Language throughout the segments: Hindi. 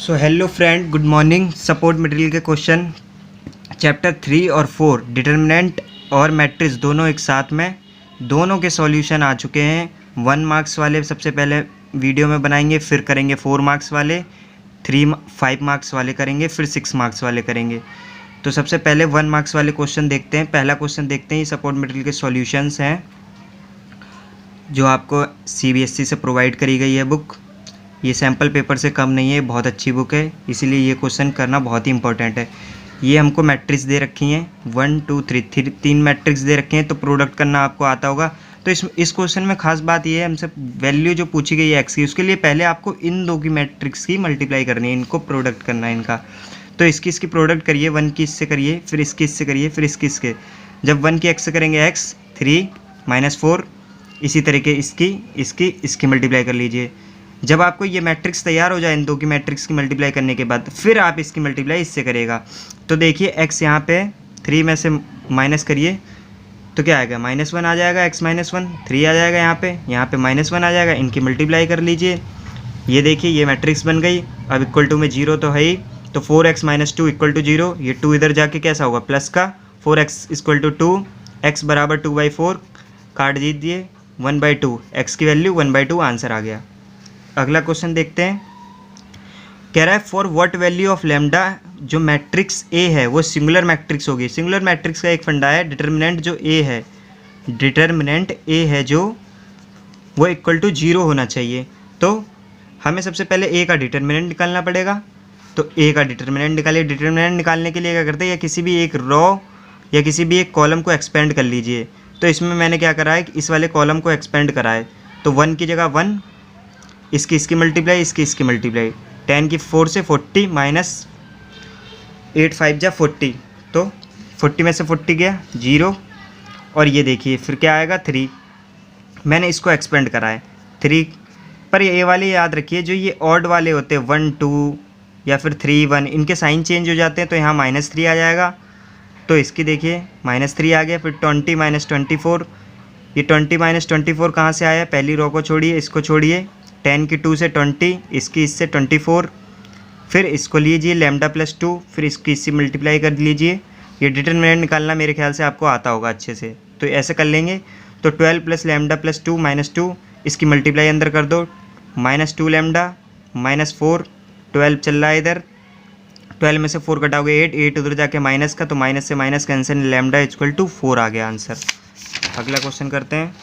So hello friend, good morning. Support material के क्वेश्चन चैप्टर 3 और 4 डिटर्मिनेंट और मैट्रिक्स दोनों एक साथ में, दोनों के सॉल्यूशन आ चुके हैं। 1 मार्क्स वाले सबसे पहले वीडियो में बनाएंगे, फिर करेंगे 4 मार्क्स वाले, 5 मार्क्स वाले करेंगे, फिर 6 मार्क्स वाले करेंगे। तो सबसे पहले 1 मार्क्स वाले क्वेश्चन देखते हैं। पहला क्वेश्चन देखते हैं, ये सपोर्ट मटेरियल के सॉल्यूशंस हैं जो आपको CBSE से प्रोवाइड करी गई है बुक। ये सैम्पल पेपर से कम नहीं है, बहुत अच्छी बुक है, इसीलिए ये क्वेश्चन करना बहुत ही इंपॉर्टेंट है। ये हमको मैट्रिक्स दे रखी हैं 1 2 3 तीन मैट्रिक्स दे रखे हैं, तो प्रोडक्ट करना आपको आता होगा। तो इस क्वेश्चन में खास बात ये है, हमसे वैल्यू जो पूछी गई है एक्स की, उसके लिए पहले आपको इन दो की मैट्रिक्स की मल्टीप्लाई करनी है, इनको प्रोडक्ट करना है इनका। तो इसकी प्रोडक्ट करिए, 1 की इससे करिए, फिर इसकी इससे करिए, फिर इसके। जब 1 की एक्स से करेंगे एक्स 3 -4, इसी तरीके इसकी मल्टीप्लाई कर लीजिए। जब आपको ये मैट्रिक्स तैयार हो जाए इन दो की मैट्रिक्स की मल्टीप्लाई करने के बाद, फिर आप इसकी मल्टीप्लाई इससे करेगा। तो देखिए x यहाँ पे 3 में से माइनस करिए तो क्या आएगा, -1 आ जाएगा, x -1 3 आ जाएगा, यहाँ पे -1 आ जाएगा। इनकी मल्टीप्लाई कर लीजिए, ये देखिए ये मैट्रिक्स बन गई। अब इक्वल टू में 0 तो है ही, तो 4x - 2 = 0। ये 2 इधर जाके कैसा होगा, प्लस का। 4x = 2, x बराबर 2/4, काट दीजिए 1/2, x की वैल्यू 1/2 आंसर आ गया। अगला क्वेश्चन देखते हैं, कह रहा है for what value of lambda, जो मैट्रिक्स ए है वो सिंगुलर मैट्रिक्स होगी। सिंगुलर मैट्रिक्स का एक फंडा है, डिटर्मिनेंट जो ए है, डिटर्मिनेंट ए है जो वो =0 होना चाहिए। तो हमें सबसे पहले ए का डिटर्मिनेंट निकालना पड़ेगा। तो ए का डिटर्मिनेंट निकालिए। डिटर्मिनेंट निकालने के लिए क्या करते हैं, या किसी भी एक रो या किसी भी एक कॉलम को एक्सपेंड कर लीजिए। तो इसमें मैंने क्या करा है, इस वाले कॉलम को एक्सपेंड करा है। तो 1 की जगह 1, इसकी मल्टीप्लाई, इसकी मल्टीप्लाई। 10 की 4 से 40 -8 5 जा 40, तो 40 में से 40 गया 0। और ये देखिए फिर क्या आएगा 3। मैंने इसको एक्सपेंड करा है 3 पर। ये वाले याद रखिए, जो ये ऑड वाले होते हैं 1 2 या फिर 3 1, इनके साइन चेंज हो जाते हैं, तो यहाँ -3 आ जाएगा। तो इसकी देखिए -3 आ गया। फिर 20 - 24, ये 20 - 24 कहाँ से आया, पहली रो को छोड़िए, इसको छोड़िए। 10 की 2 से 20, इससे 24, फिर इसको लीजिए λ+2, फिर इससे मल्टीप्लाई कर लीजिए। ये डिटर्मिनेंट निकालना मेरे ख्याल से आपको आता होगा अच्छे से, तो ऐसे कर लेंगे। तो 12 + λ+2 -2, इसकी मल्टीप्लाई अंदर कर दो, -2 λ -4, 12 चल रहा है इधर, 12 में से 4 कटाओगे 8 उधर जाके माइनस का, तो माइनस से माइनस कैंसिल, λ = 4 आ गया आंसर। अगला क्वेश्चन करते हैं,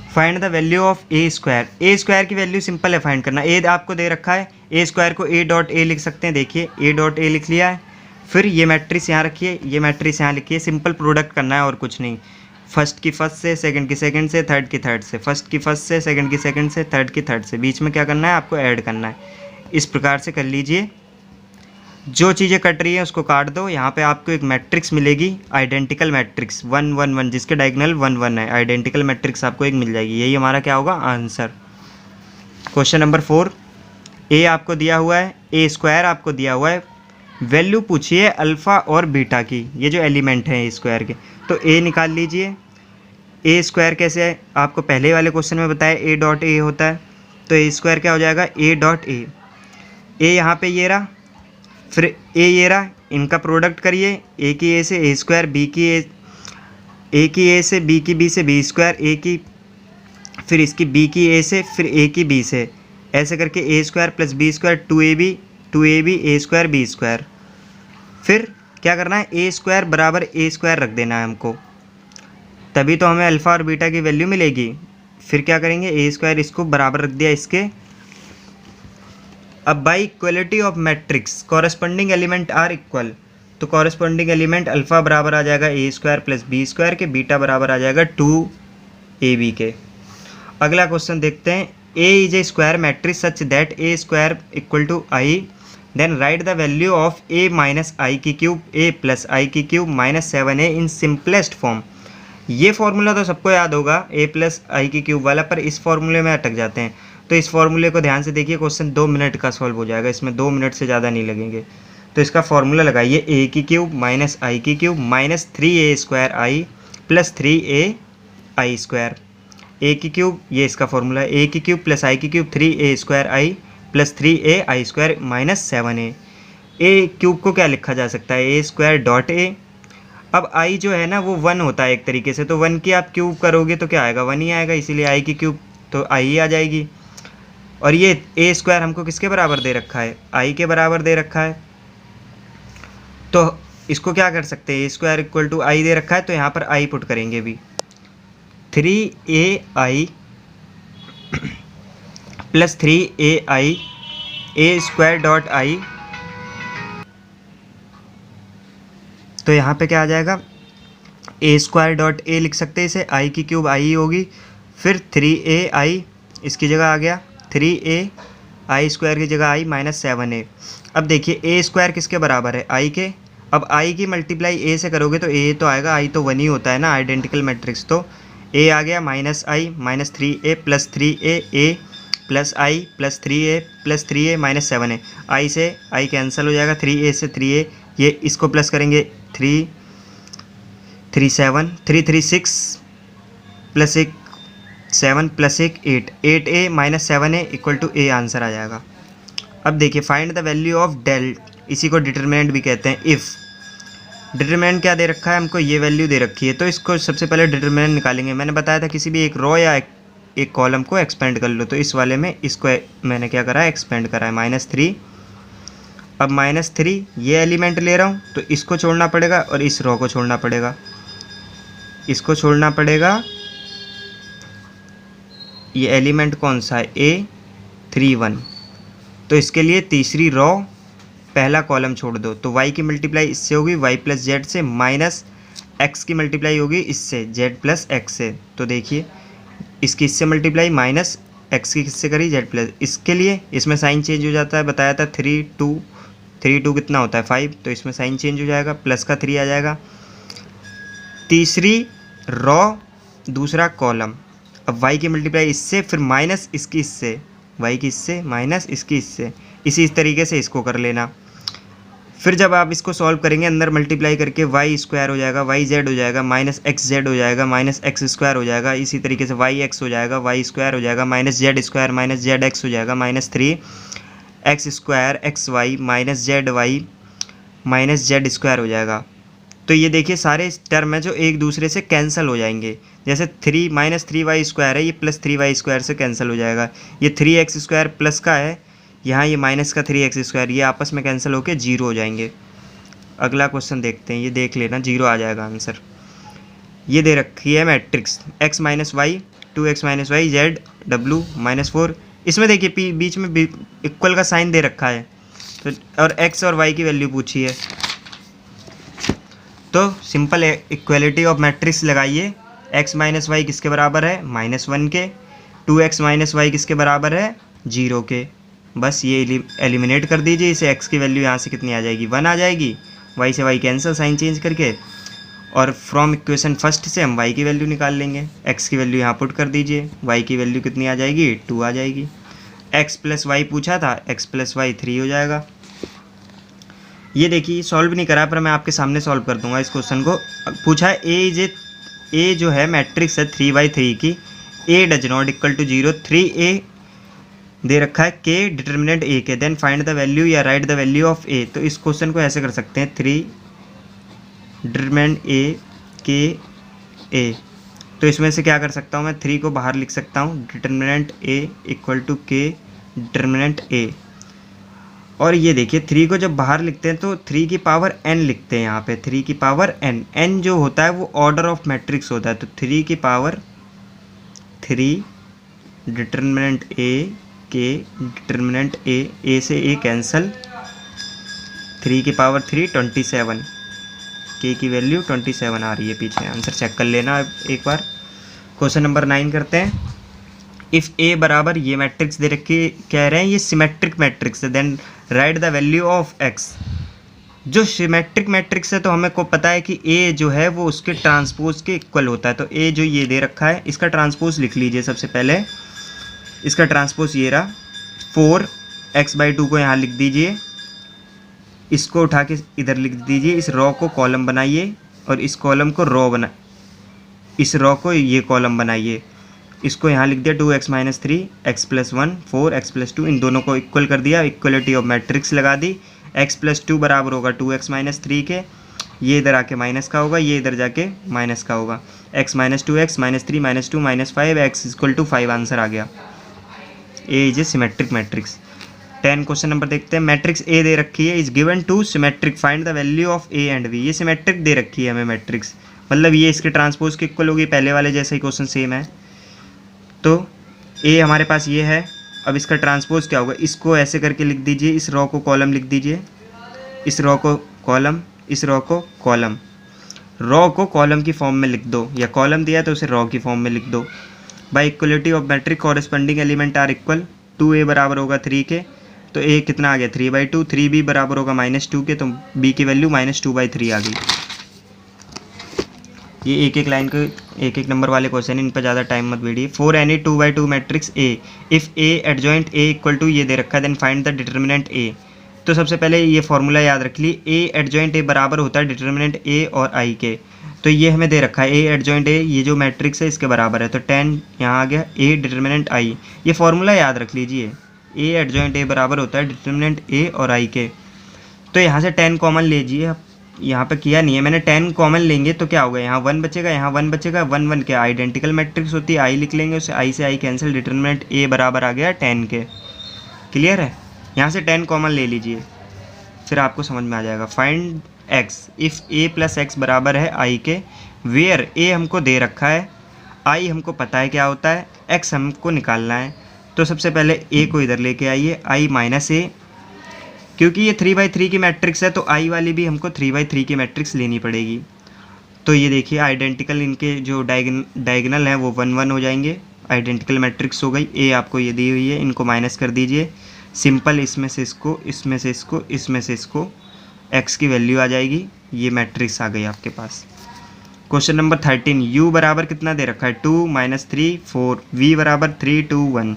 find the value of A square. A square की वैल्यू सिंपल है फाइंड करना। ए आपको दे रखा है, ए स्क्वायर को a.a लिख सकते हैं। देखिए a.a लिख लिया है। फिर ये मैट्रिक्स यहाँ रखिए, ये मैट्रिक्स यहाँ लिखिए। सिंपल प्रोडक्ट करना है और कुछ नहीं। फर्स्ट की फर्स्ट से, सेकंड की सेकंड से, थर्ड की थर्ड से, फर्स्ट की फर्स्ट से, सेकंड की सेकंड से, थर्ड की थर्ड से, बीच में क्या करना है, आपको ऐड करना है। इस प्रकार से कर लीजिए। जो चीज़ें कट रही हैं उसको काट दो। यहाँ पे आपको एक मैट्रिक्स मिलेगी, आइडेंटिकल मैट्रिक्स 1 1 1, जिसके डायगोनल 1 1 है। आइडेंटिकल मैट्रिक्स आपको एक मिल जाएगी। यही हमारा क्या होगा, आंसर। क्वेश्चन नंबर 4, ए आपको दिया हुआ है, ए स्क्वायर आपको दिया हुआ है। वैल्यू पूछिए अल्फ़ा और बीटा की, ये जो एलिमेंट हैं ए स्क्वायर के। तो ए निकाल लीजिए। ए स्क्वायर कैसे है, आपको पहले वाले क्वेश्चन में बताया a.a होता है। तो ए स्क्वायर क्या हो जाएगा, a.a। ए यहाँ पे ये रहा, फिर ए ये रहा, इनका प्रोडक्ट करिए। ए की ए से ए स्क्वायर, बी की ए की ए से, बी की बी से बी स्क्वायर, ए की, फिर इसकी बी की ए से, फिर ए की बी से, ऐसे करके ए स्क्वायर + बी स्क्वायर 2ab ए स्क्वायर बी स्क्वायर। फिर क्या करना है, ए स्क्वायर बराबर ए स्क्वायर रख देना है हमको, तभी तो हमें अल्फ़ा और बीटा की वैल्यू मिलेगी। फिर क्या करेंगे, ए स्क्वायर इसको बराबर रख दिया इसके। अब by equality of matrix corresponding element are equal, तो कॉरेस्पॉन्डिंग एलिमेंट अल्फ़ा बराबर आ जाएगा a स्क्वायर + b स्क्वायर के, बीटा बराबर आ जाएगा 2ab के। अगला क्वेश्चन देखते हैं, a is a square matrix such that a square = i, then write the value of a - i³ a + i³ - 7a in simplest form. ये फॉर्मूला तो सबको याद होगा a + i³ वाला, पर इस फॉर्मूले में अटक जाते हैं। तो इस फॉर्मूले को ध्यान से देखिए, क्वेश्चन 2 मिनट का सॉल्व हो जाएगा, इसमें 2 मिनट से ज़्यादा नहीं लगेंगे। तो इसका फॉर्मूला लगाइए, a³ - i³ - 3a² i + 3ai²। a³ ये इसका फॉर्मूला है, a³ + i³ 3a² i plus 3ai² minus 7a। A cube को क्या लिखा जा सकता है, a² डॉट ए। अब आई जो है ना वो 1 होता है एक तरीके से, तो 1 की आप क्यूब करोगे तो क्या आएगा, 1 ही आएगा, इसीलिए आई की क्यूब तो आई ही आ जाएगी। और ये a² हमको किसके बराबर दे रखा है, आई के बराबर दे रखा है, तो इसको क्या कर सकते हैं, a² इक्वल टू आई दे रखा है तो यहाँ पर आई पुट करेंगे भी, 3ai plus 3ai a² dot I. तो यहाँ पे क्या आ जाएगा, a² डॉट ए लिख सकते हैं इसे, आई की क्यूब आई होगी, फिर 3ai इसकी जगह आ गया, 3ai² की जगह आई माइनस 7a। अब देखिए a² किसके बराबर है, आई के। अब आई की मल्टीप्लाई ए से करोगे तो ए तो आएगा, आई तो 1 ही होता है ना आइडेंटिकल मैट्रिक्स, तो ए आ गया minus i minus 3a plus 3a a plus i plus 3a plus 3a minus 7a। I से आई कैंसिल हो जाएगा, 3a से 3a, ये इसको प्लस करेंगे 3 3 7 3 3 6 plus 1 7 plus 1 8, 8a minus 7a equal to a answer आ जाएगा। अब देखिए find the value of del, इसी को डिटरमिनेंट भी कहते हैं। इफ़ डिटरमिनेंट क्या दे रखा है हमको, ये वैल्यू दे रखी है, तो इसको सबसे पहले डिटरमिनेंट निकालेंगे। मैंने बताया था किसी भी एक रो या एक कॉलम को एक्सपेंड कर लो, तो इस वाले में इसको मैंने क्या करा है, एक्सपेंड करा है, -3। अब -3 ये एलिमेंट ले रहा हूँ तो इसको छोड़ना पड़ेगा और इस रो को छोड़ना पड़ेगा, इसको छोड़ना पड़ेगा। ये एलिमेंट कौन सा है, A31, तो इसके लिए तीसरी रो पहला कॉलम छोड़ दो, तो y की मल्टीप्लाई इससे होगी y प्लस जेड से, माइनस x की मल्टीप्लाई होगी इससे z प्लस एक्स से। तो देखिए इसकी इससे मल्टीप्लाई माइनस x की किससे करी, z प्लस, इसके लिए इसमें साइन चेंज हो जाता है, बताया था 3 2 कितना होता है 5, तो इसमें साइन चेंज हो जाएगा, प्लस का 3 आ जाएगा। तीसरी रो दूसरा कॉलम, अब y की मल्टीप्लाई इससे, फिर माइनस इसकी इससे, y की इससे माइनस इसकी इससे, इसी तरीके से इसको कर लेना। फिर जब आप इसको सॉल्व करेंगे अंदर मल्टीप्लाई करके y² हो जाएगा, yz हो जाएगा, माइनस xz हो जाएगा, माइनस x² हो जाएगा, इसी तरीके से yx हो जाएगा, y² हो जाएगा, माइनस z² माइनस zx हो जाएगा, -3x² xy minus zy minus z² हो जाएगा। तो ये देखिए सारे टर्म है जो एक दूसरे से कैंसिल हो जाएंगे, जैसे 3 -3y² है, ये प्लस 3y² से कैंसिल हो जाएगा, ये 3x² प्लस का है, यहाँ ये माइनस का 3x², ये आपस में कैंसिल होकर 0 हो जाएंगे। अगला क्वेश्चन देखते हैं, ये देख लेना 0 आ जाएगा आंसर। ये दे रखी है matrix x minus Y 2x minus Y z w -4, इसमें देखिए बीच में इक्वल का साइन दे रखा है, तो और x और y की वैल्यू पूछी है, तो सिंपल इक्वलिटी ऑफ मैट्रिक्स लगाइए। x माइनस वाई किसके बराबर है, -1 के, 2x माइनस वाई किसके बराबर है, 0 के। बस ये एलिमिनेट कर दीजिए इसे, x की वैल्यू यहाँ से कितनी आ जाएगी, 1 आ जाएगी, y से y कैंसिल साइन चेंज करके, और फ्रॉम इक्वेशन फर्स्ट से हम y की वैल्यू निकाल लेंगे। x की वैल्यू यहाँ पुट कर दीजिए, y की वैल्यू कितनी आ जाएगी, 2 आ जाएगी। x प्लस वाई पूछा था, x प्लस वाई 3 हो जाएगा। ये देखिए सॉल्व नहीं करा पर मैं आपके सामने सॉल्व कर दूंगा इस क्वेश्चन को। पूछा है ए जो है मैट्रिक्स है 3/3 की, a does not equal to 0, 3a दे रखा है k डिटर्मिनेंट a के, देन फाइंड द वैल्यू या write the value of a। तो इस क्वेश्चन को ऐसे कर सकते हैं, 3 डिटर्मिनेंट a k a, तो इसमें से क्या कर सकता हूँ मैं, 3 को बाहर लिख सकता हूँ, determinant a equal to k determinant a। और ये देखिए 3 को जब बाहर लिखते हैं तो 3 की पावर n लिखते हैं यहाँ पे, 3 की पावर n जो होता है वो ऑर्डर ऑफ मैट्रिक्स होता है, तो 3 की पावर 3 डिटर्मिनेंट a के डिटर्मिनेंट a से a कैंसल, 3 की पावर 3 27, k की वैल्यू 27 आ रही है पीछे, आंसर चेक कर लेना एक बार। क्वेश्चन नंबर 9 करते हैं। इफ़ a बराबर, ये मैट्रिक्स दे रखी, कह रहे हैं ये सिमेट्रिक मैट्रिक्स है, then write the value of x। जो सिमेट्रिक मैट्रिक्स है तो हमें को पता है कि a जो है वो उसके ट्रांसपोज के इक्वल होता है, तो a जो ये दे रखा है इसका ट्रांसपोज लिख लीजिए सबसे पहले। इसका ट्रांसपोज ये रहा, 4x/2 को यहाँ लिख दीजिए, इसको उठा के इधर लिख दीजिए, इस रो को कॉलम बनाइए और इस कॉलम को रो इस रो को ये कॉलम बनाइए, इसको यहाँ लिख दिया 2x minus 3 x plus 1 4 x plus 2, इन दोनों को इक्वल कर दिया, इक्वलिटी ऑफ मैट्रिक्स लगा दी। x प्लस 2 बराबर होगा 2x माइनस 3 के, ये इधर आके माइनस का होगा, ये इधर जाके माइनस का होगा। x minus 2x minus 3 minus 2 minus 5 x equal to 5 answer आ गया। A is a symmetric matrix. 10 question number देखते हैं। मैट्रिक्स ए दे रखी है, is given to symmetric, find the value of a and b. ये सिमेट्रिक दे रखी है हमें मैट्रिक्स, मतलब ये इसके ट्रांसपोज के इक्वल होगी, पहले वाले जैसा ही क्वेश्चन सेम है। तो ए हमारे पास ये है, अब इसका ट्रांसपोज क्या होगा, इसको ऐसे करके लिख दीजिए, इस रो को कॉलम लिख दीजिए, इस रो को कॉलम, इस रो को कॉलम, रो को कॉलम की फॉर्म में लिख दो, या कॉलम दिया तो उसे रो की फॉर्म में लिख दो। By equality of matrix corresponding element are equal, 2a बराबर होगा 3 के, तो a कितना आ गया 3/2, 3b बराबर होगा -2 के, तो b की वैल्यू -2/3 आ गई। ये एक एक लाइन के एक एक नंबर वाले क्वेश्चन, इन पर ज़्यादा टाइम मत बेड़िए। 4 any 2/2 matrix A, if A adjoint A equal to, ये दे रखा है, then find the determinant A। तो सबसे पहले ये फॉर्मूला याद रख लिए, A एडजॉइंट A बराबर होता है डिटर्मिनेंट A और I के। तो ये हमें दे रखा है A एडजॉइंट A, ये जो मैट्रिक्स है इसके बराबर है, तो 10 यहाँ आ गया, A डिटर्मिनेंट I। ये फॉर्मूला याद रख लीजिए, A एडजॉइंट A बराबर होता है डिटर्मिनेंट A और I के। तो यहाँ से 10 कॉमन लीजिए, यहाँ पे किया नहीं है मैंने, 10 कॉमन लेंगे तो क्या होगा, यहाँ 1 बचेगा, यहाँ 1 बचेगा, 1 1 क्या आइडेंटिकल मैट्रिक्स होती है, I लिख लेंगे, उससे I से I कैंसिल, डिटर्मिनेंट A बराबर आ गया 10 के। क्लियर है, यहाँ से 10 कॉमन ले लीजिए, फिर आपको समझ में आ जाएगा। Find x, if a plus x बराबर है I के, वेयर a हमको दे रखा है, I हमको पता है क्या होता है, x हमको निकालना है। तो सबसे पहले a को इधर लेके आइए, I माइनस a, क्योंकि ये 3/3 की मैट्रिक्स है तो I वाली भी हमको 3/3 की मैट्रिक्स लेनी पड़ेगी। तो ये देखिए आइडेंटिकल, इनके जो डायगोनल हैं वो 1 1 हो जाएंगे, आइडेंटिकल मैट्रिक्स हो गई। A आपको ये दी हुई है, इनको माइनस कर दीजिए, सिंपल इसमें से इसको, इसमें से इसको, इसमें से इसको, x की वैल्यू आ जाएगी, ये मैट्रिक्स आ गई आपके पास। क्वेश्चन नंबर 13, u बराबर कितना दे रखा है 2 -3 4, v बराबर 3 2 1,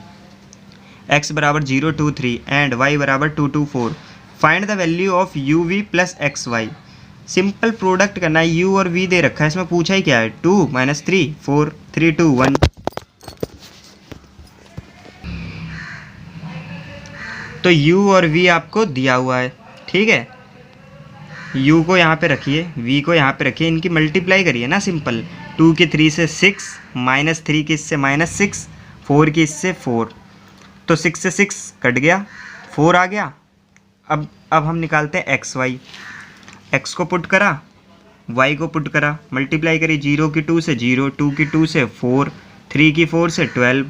x बराबर 0 2 3 एंड y बराबर 2 2 4। Find the value of U V plus X Y. Simple product करना है, u और v दे रखा है, इसमें पूछा ही क्या है, 2 -3 4 3 2 1। तो u और v आपको दिया हुआ है, ठीक है, u को यहाँ पे रखिए, v को यहाँ पे रखिए, इनकी मल्टीप्लाई करिए ना सिंपल, 2 की 3 से 6, -3 की इससे -6, 4 की इससे 4, तो 6 से 6 कट गया, 4 आ गया। अब हम निकालते हैं एक्स वाई, एक्स को पुट करा, वाई को पुट करा, मल्टीप्लाई करी, 0 की 2 से 0, 2 की 2 से 4, 3 की 4 से 12,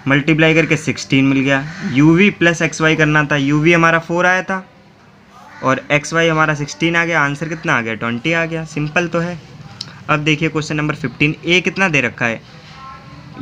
मल्टीप्लाई करके 16 मिल गया। U V plus X Y करना था, यू वी हमारा 4 आया था और एक्स वाई हमारा 16 आ गया, आंसर कितना आ गया 20 आ गया। सिंपल तो है। अब देखिए क्वेश्चन नंबर 15, ए कितना दे रखा है,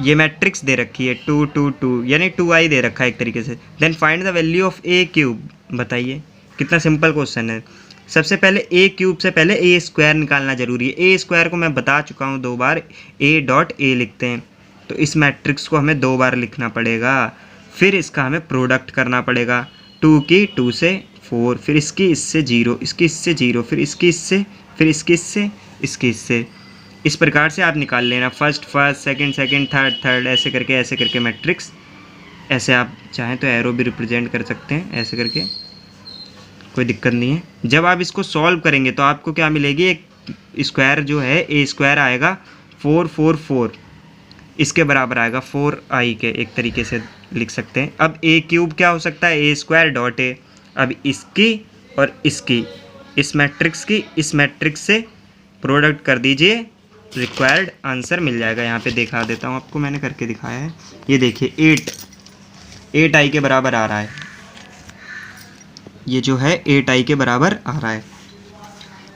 ये मैट्रिक्स दे रखी है 2 2 2, यानी 2i दे रखा है एक तरीके से। Then find the value of A cube, बताइए कितना सिंपल क्वेश्चन है। सबसे पहले ए क्यूब से पहले ए स्क्वायर निकालना जरूरी है। ए स्क्वायर को मैं बता चुका हूँ 2 बार, ए डॉट ए लिखते हैं, तो इस मैट्रिक्स को हमें 2 बार लिखना पड़ेगा, फिर इसका हमें प्रोडक्ट करना पड़ेगा, 2 की 2 से 4, फिर इसकी इससे 0, इसकी इससे 0, फिर इसकी इससे, फिर इसकी इससे, इसकी इससे, इस प्रकार से आप निकाल लेना, first first, second second, third third, ऐसे करके मैट्रिक्स। ऐसे आप चाहें तो एरो भी रिप्रेजेंट कर सकते हैं, ऐसे करके, कोई दिक्कत नहीं है। जब आप इसको सॉल्व करेंगे तो आपको क्या मिलेगी, एक स्क्वायर जो है ए स्क्वायर आएगा 4 4 4, इसके बराबर आएगा 4i के, एक तरीके से लिख सकते हैं। अब ए क्यूब क्या हो सकता है, ए स्क्वायर डॉट ए। अब इसकी और इसकी, इस मैट्रिक्स की इस मैट्रिक्स से प्रोडक्ट कर दीजिए, रिक्वायर्ड आंसर मिल जाएगा। यहाँ पे दिखा देता हूँ आपको, मैंने करके दिखाया है, ये देखिए 8i के बराबर आ रहा है, ये जो है 8i के बराबर आ रहा है।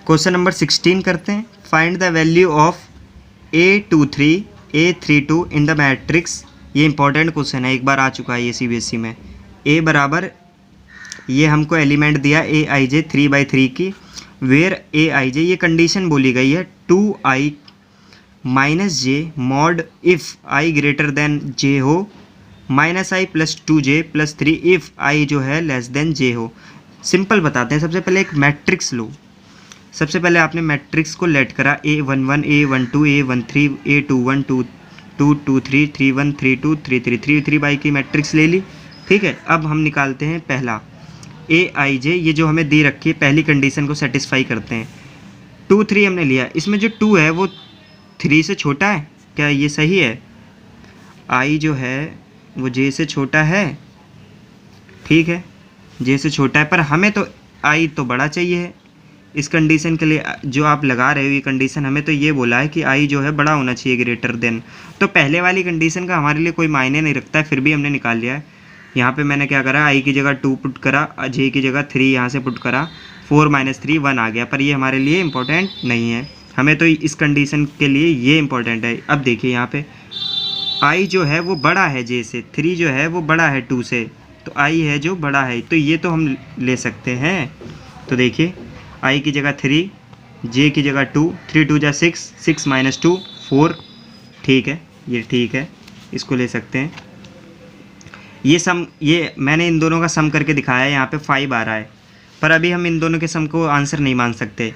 क्वेश्चन नंबर 16 करते हैं। Find the value of A23 A32 in the matrix. ये इंपॉर्टेंट क्वेश्चन है, एक बार आ चुका है ये CBSE में। A बराबर, ये हमको एलिमेंट दिया Aij 3/3 की, वेयर Aij, ये कंडीशन बोली गई है 2i minus J mod if i greater than j हो, -i plus 2j plus 3 if i जो है लेस देन j हो। सिंपल बताते हैं, सबसे पहले एक मैट्रिक्स लो। सबसे पहले आपने मैट्रिक्स को लेट करा, A11 A12 A13 A21 2 2 2 3 3 1 3 2 3 3 3 3 by की मैट्रिक्स ले ली। ठीक है, अब हम निकालते हैं पहला ए आई जे, ये जो हमें दे रखी है पहली कंडीशन को सेटिस्फाई करते हैं। 2 3 हमने लिया, इसमें जो 2 है वो 3 से छोटा है क्या, ये सही है? आई जो है वो जे से छोटा है, ठीक है, जे से छोटा है, पर हमें तो आई तो बड़ा चाहिए इस कंडीशन के लिए। जो आप लगा रहे हो ये कंडीशन, हमें तो ये बोला है कि आई जो है बड़ा होना चाहिए, ग्रेटर देन। तो पहले वाली कंडीशन का हमारे लिए कोई मायने नहीं रखता है, फिर भी हमने निकाल लिया है। यहाँ पे मैंने क्या करा, आई की जगह 2 पुट करा, जे की जगह 3 यहाँ से पुट करा, 4 - 3 1 आ गया, पर ये हमारे लिए इम्पोर्टेंट नहीं है, हमें तो इस कंडीशन के लिए ये इम्पोर्टेंट है। अब देखिए यहाँ पे आई जो है वो बड़ा है जे से, 3 जो है वो बड़ा है 2 से, तो आई है जो बड़ा है, तो ये तो हम ले सकते हैं। तो देखिए आई की जगह 3, जे की जगह 2, 3 2 जा 6, 6 - 2 4, ठीक है, ये ठीक है, इसको ले सकते हैं। ये सम, ये मैंने इन दोनों का सम करके दिखाया है, यहाँ पे 5 आ रहा है, पर अभी हम इन दोनों के सम को आंसर नहीं मान सकते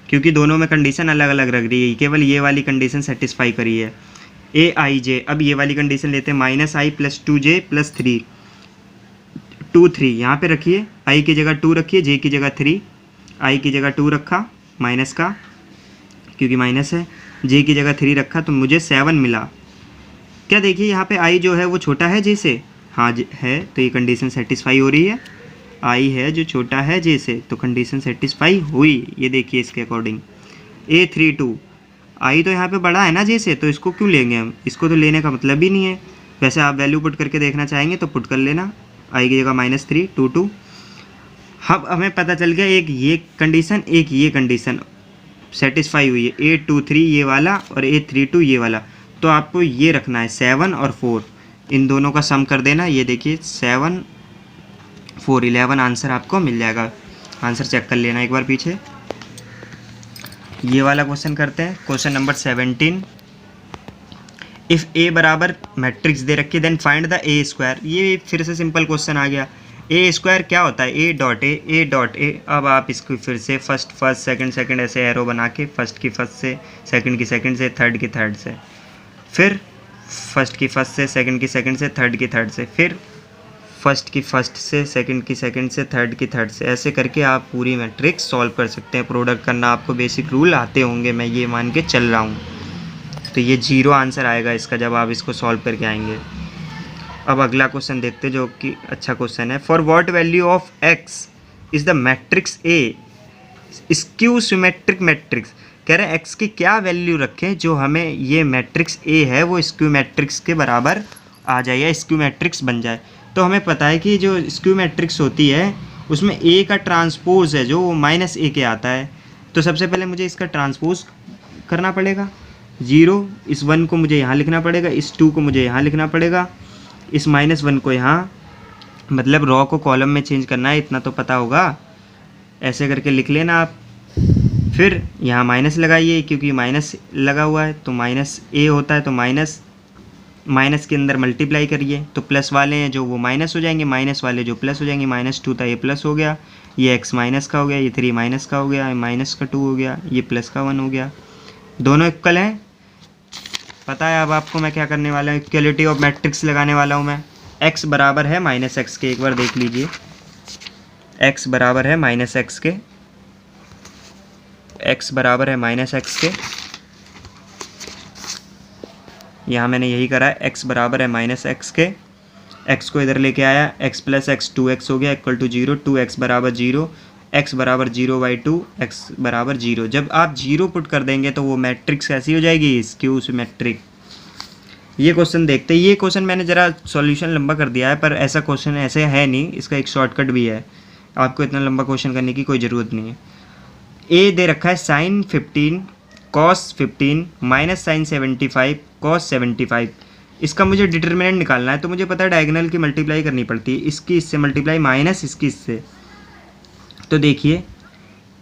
क्योंकि दोनों में कंडीशन अलग अलग रख रही है, केवल ये वाली कंडीशन सेटिस्फाई करी है ए आई जे। अब ये वाली कंडीशन लेते हैं, -i + 2j + 3 2 3 यहाँ पे रखिए, आई की जगह 2 रखिए, जे की जगह 3, आई की जगह 2 रखा माइनस का क्योंकि माइनस है, जे की जगह 3 रखा, तो मुझे 7 मिला। क्या देखिए यहाँ पे आई जो है वो छोटा है जे से, हाँ है, तो ये कंडीशन सेटिस्फाई हो रही है, आई है जो छोटा है जे से, तो कंडीशन सेटिस्फाई हुई। ये देखिए इसके अकॉर्डिंग A32, आई तो यहाँ पे बड़ा है ना जे से, तो इसको क्यों लेंगे हम, इसको तो लेने का मतलब ही नहीं है। वैसे आप वैल्यू पुट करके देखना चाहेंगे तो पुट कर लेना, आई की जगह -3 2 2। अब हमें पता चल गया एक ये कंडीशन एक ये कंडीशन सेटिस्फाई हुई है, A23 ये वाला और A32 ये वाला, तो आपको ये रखना है 7 और 4, इन दोनों का सम कर देना। ये देखिए 7 4 11 आंसर आपको मिल जाएगा। आंसर चेक कर लेना एक बार पीछे। ये वाला क्वेश्चन करते हैं, क्वेश्चन नंबर 17। इफ़ ए बराबर मैट्रिक्स दे रखी then find the A square. ये फिर से सिंपल क्वेश्चन आ गया। ए स्क्वायर क्या होता है, ए डॉट ए। अब आप इसको फिर से फर्स्ट सेकंड ऐसे एरो बना के, फर्स्ट की फर्स्ट से, सेकंड की सेकंड से, थर्ड की थर्ड से, फिर फर्स्ट की फर्स्ट से, सेकंड की सेकंड से, थर्ड की थर्ड से, फिर फर्स्ट की फर्स्ट से, सेकंड की सेकंड से, थर्ड की थर्ड से, ऐसे करके आप पूरी मैट्रिक्स सॉल्व कर सकते हैं। प्रोडक्ट करना आपको बेसिक रूल आते होंगे, मैं ये मान के चल रहा हूँ। तो ये 0 आंसर आएगा इसका जब आप इसको सॉल्व करके आएंगे। अब अगला क्वेश्चन देखते हैं जो कि अच्छा क्वेश्चन है। For what value of x is the matrix A skew symmetric matrix. कह रहे हैं x की क्या वैल्यू रखें जो हमें ये मैट्रिक्स ए है वो स्क्यू मैट्रिक्स के बराबर आ जाए या स्क्यू मैट्रिक्स बन जाए। तो हमें पता है कि जो स्क्यू मैट्रिक्स होती है उसमें ए का ट्रांसपोज है जो -a के आता है। तो सबसे पहले मुझे इसका ट्रांसपोज करना पड़ेगा, 0, इस 1 को मुझे यहाँ लिखना पड़ेगा, इस 2 को मुझे यहाँ लिखना पड़ेगा, इस -1 को यहाँ, मतलब रो को कॉलम में चेंज करना है, इतना तो पता होगा। ऐसे करके लिख लेना आप। फिर यहाँ माइनस लगाइए क्योंकि माइनस लगा हुआ है, तो -a होता है, तो माइनस के अंदर मल्टीप्लाई करिए, तो प्लस वाले हैं जो वो माइनस हो जाएंगे, माइनस वाले जो प्लस हो जाएंगे। -2 था ये प्लस हो गया, ये x माइनस का हो गया, ये 3 माइनस का हो गया, माइनस का 2 हो गया, ये प्लस का 1 हो गया। दोनों इक्वल हैं, पता है अब आपको मैं क्या करने वाला हूँ, इक्वलिटी ऑफ मैट्रिक्स लगाने वाला हूँ मैं। x बराबर है -x के, एक बार देख लीजिए, x बराबर है -x के, x बराबर है -x के। यहाँ मैंने यही करा है, x बराबर है -x के, x को इधर लेके आया, x + x 2x हो गया इक्वल टू 0, 2x बराबर 0, x बराबर 0/2, x बराबर 0। जब आप 0 पुट कर देंगे तो वो मैट्रिक्स कैसी हो जाएगी, स्क्यू सिमेट्रिक। ये क्वेश्चन देखते हैं। ये क्वेश्चन मैंने ज़रा सॉल्यूशन लंबा कर दिया है, पर ऐसा क्वेश्चन ऐसे है नहीं, इसका एक शॉर्टकट भी है, आपको इतना लंबा क्वेश्चन करने की कोई ज़रूरत नहीं है। ए दे रखा है sin 15 cos 15 minus sin 75 cos 75। इसका मुझे डिटर्मिनेंट निकालना है, तो मुझे पता है डायगोनल की मल्टीप्लाई करनी पड़ती है, इसकी इससे मल्टीप्लाई माइनस इसकी इससे। तो देखिए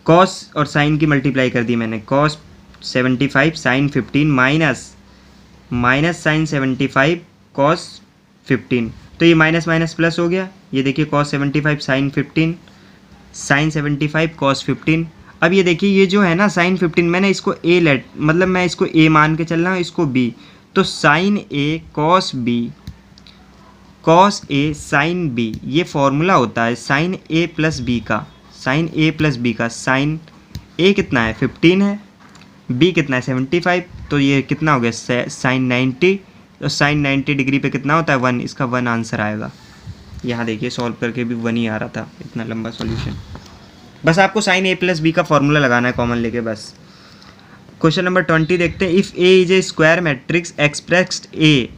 cos और sin की मल्टीप्लाई कर दी मैंने, cos 75 sin 15 minus sin 75 cos 15, तो ये माइनस माइनस प्लस हो गया। ये देखिए cos 75 sin 15 sin 75 cos 15। अब ये देखिए ये जो है ना sin 15, मैंने इसको a लेट, मतलब मैं इसको a मान के चल रहा हूँ, इसको b, तो sign A cos A sine B, ये फॉर्मूला होता है साइन ए प्लस बी का। साइन ए प्लस बी का साइन ए कितना है 15 है, बी कितना है 75, तो ये कितना हो गया साइन 90। तो साइन 90 डिग्री पे कितना होता है 1, इसका 1 आंसर आएगा। यहाँ देखिए सॉल्व करके भी 1 ही आ रहा था, इतना लंबा सॉल्यूशन। बस आपको साइन ए प्लस बी का फॉर्मूला लगाना है कॉमन लेके बस। क्वेश्चन नंबर 20 देखते हैं। If A is a square matrix expressed A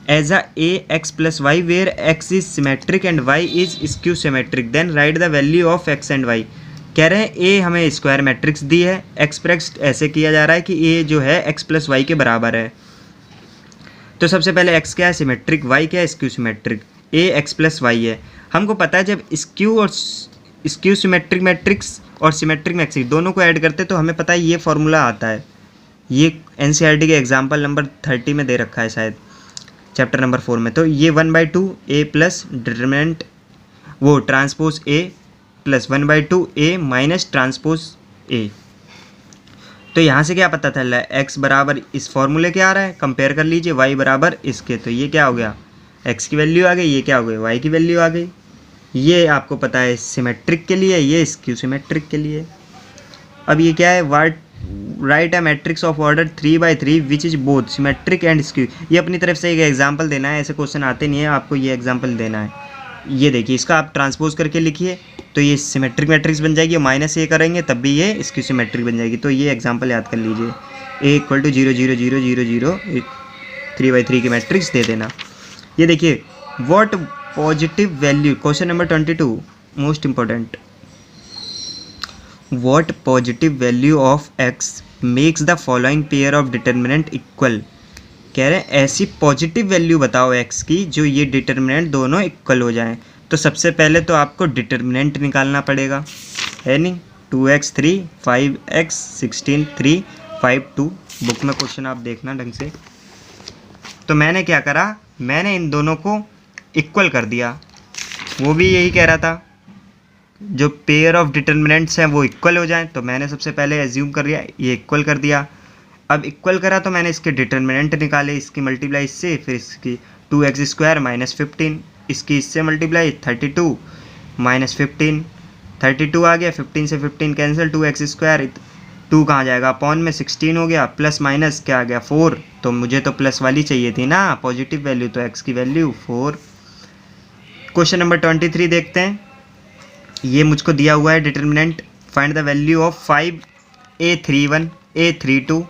as a A X plus Y where X is symmetric and Y is skew symmetric then write the value of X and Y. कह रहे हैं ए हमें स्क्वायर मैट्रिक्स दी है, एक्सप्रेस्ड ऐसे किया जा रहा है कि ए जो है एक्स प्लस वाई के बराबर है। तो सबसे पहले एक्स क्या है सिमेट्रिक, वाई क्या है स्क्यू सिमेट्रिक। ए एक्स प्लस वाई है, हमको पता है जब स्क्यू सिमेट्रिक मैट्रिक्स और सिमेट्रिक मैट्रिक्स दोनों को ऐड करते तो हमें पता है ये फॉर्मूला आता है। ये एनसीईआरटी के एग्जाम्पल नंबर 30 में दे रखा है शायद, चैप्टर नंबर 4 में। तो ये 1/2 ए प्लस डिटरमिनेंट वो transpose A plus 1/2 A minus transpose A. तो यहाँ से क्या पता चल रहा है एक्स बराबर इस फॉर्मूले के आ रहा है, कंपेयर कर लीजिए वाई बराबर इसके। तो ये क्या हो गया एक्स की वैल्यू आ गई, ये क्या हो गई वाई की वैल्यू आ गई। ये आपको पता है सिमेट्रिक के लिए, ये स्क्यू सिमेट्रिक के लिए। अब ये क्या है right a matrix of order 3/3 which is both symmetric and skew. ये अपनी तरफ से एक एग्जांपल देना है, ऐसे क्वेश्चन आते नहीं है, आपको ये एग्जांपल देना है। ये देखिए इसका आप ट्रांसपोज करके लिखिए तो ये सिमेट्रिक मैट्रिक्स बन जाएगी, माइनस ए करेंगे तब भी ये स्क्यू सिमेट्रिक बन जाएगी। तो ये एग्जांपल याद कर लीजिए, ए इक्वल टू 0 0 0 0 0 3/3 की मैट्रिक्स दे देना। ये देखिए what positive value, question number 22 most important. What positive value of x makes the following pair of determinant equal. कह रहे हैं ऐसी पॉजिटिव वैल्यू बताओ एक्स की जो ये डिटर्मिनेंट दोनों इक्वल हो जाएं। तो सबसे पहले तो आपको डिटर्मिनेंट निकालना पड़ेगा, है नहीं। 2x 3 5x 16 3 5 2। बुक में क्वेश्चन आप देखना ढंग से। तो मैंने क्या करा, मैंने इन दोनों को इक्वल कर दिया। वो भी यही कह रहा था जो पेयर ऑफ डिटर्मिनेंट्स हैं वो इक्वल हो जाएं। तो मैंने सबसे पहले एज्यूम कर लिया, ये इक्वल कर दिया। अब इक्वल करा तो मैंने इसके डिटर्मिनेंट निकाले, इसकी मल्टीप्लाई इससे, फिर इसकी 2x स्क्वायर माइनस 15, इसकी इससे मल्टीप्लाई 32 माइनस 15, 32 आ गया, 15 से 15 कैंसिल, 2x स्क्वायर 2 कहाँ जाएगा अपॉन में 16 हो गया, प्लस माइनस क्या आ गया 4। तो मुझे तो प्लस वाली चाहिए थी ना पॉजिटिव वैल्यू, तो x की वैल्यू 4। क्वेश्चन नंबर 23 देखते हैं। ये मुझको दिया हुआ है determinant, find the value of 5a31 a32